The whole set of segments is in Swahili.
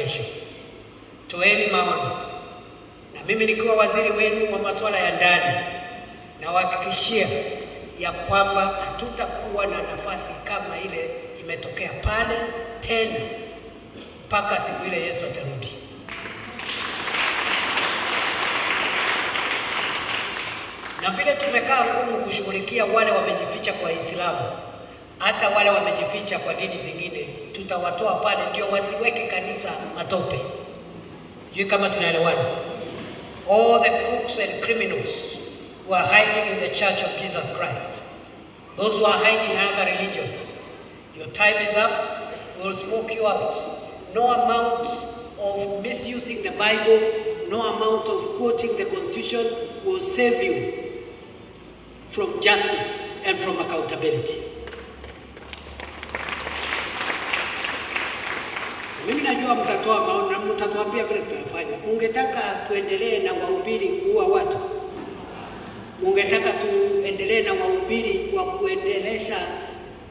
kesho. Toeni maoni. Na mimi nikiwa waziri wenu wa masuala ya ndani, na wahakikishia ya kwamba hatutakuwa na nafasi kama ile imetokea pale tena mpaka siku ile Yesu atarudi. Na vile tumekaa ngumu kushughulikia wale wamejificha kwa Uislamu, hata wale wamejificha kwa dini zingine tutawatoa pale, ndio wasiweke kanisa matope. Sijui kama tunaelewana. All the crooks and criminals who are hiding in the Church of Jesus Christ, those who are hiding in other religions, your time is up. We will smoke you out. No amount of misusing the Bible, no amount of quoting the Constitution will save you from justice and from accountability. Mimi najua mtatoa maoni na mtatuambia vile tunafanya. Ungetaka tuendelee na wahubiri kuua watu? Ungetaka tuendelee na wahubiri wa kuendelesha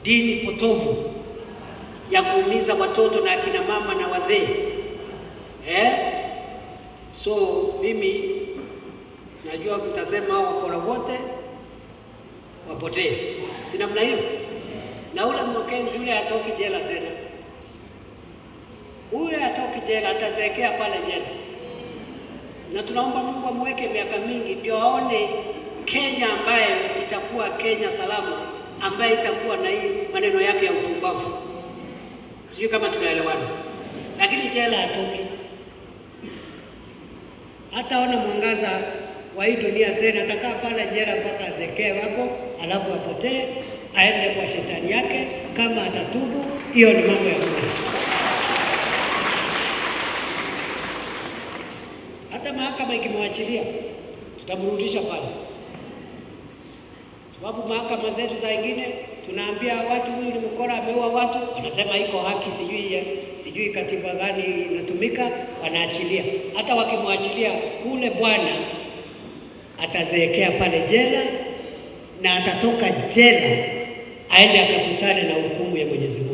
dini potovu ya kuumiza watoto na akina mama na wazee? So mimi najua mtasema wakora wote wapotee. Si namna hiyo? Na ule Mckenzie ule hatoki jela tena. Ule hatoki jela, atazeekea pale jela. Na tunaomba Mungu amweke miaka mingi ndio aone Kenya ambayo itakuwa Kenya salama, ambayo itakuwa na hii maneno yake ya upumbavu. Sijui kama tunaelewana. Lakini jela hatoki. Hataona mwangaza wa hii dunia tena, atakaa pale jela mpaka azekee hapo, alafu apotee, aende kwa shetani yake. Kama atatubu, hiyo ni mambo ya Mungu. Hata mahakama ikimwachilia, tutamrudisha pale. Sababu mahakama zetu za wengine tunaambia watu huyu ni mkora, ameua watu, wanasema iko haki, sijui katiba gani inatumika, wanaachilia. Hata wakimwachilia, ule bwana atazeekea pale jela, na atatoka jela aende akakutane na hukumu ya Mwenyezi Mungu.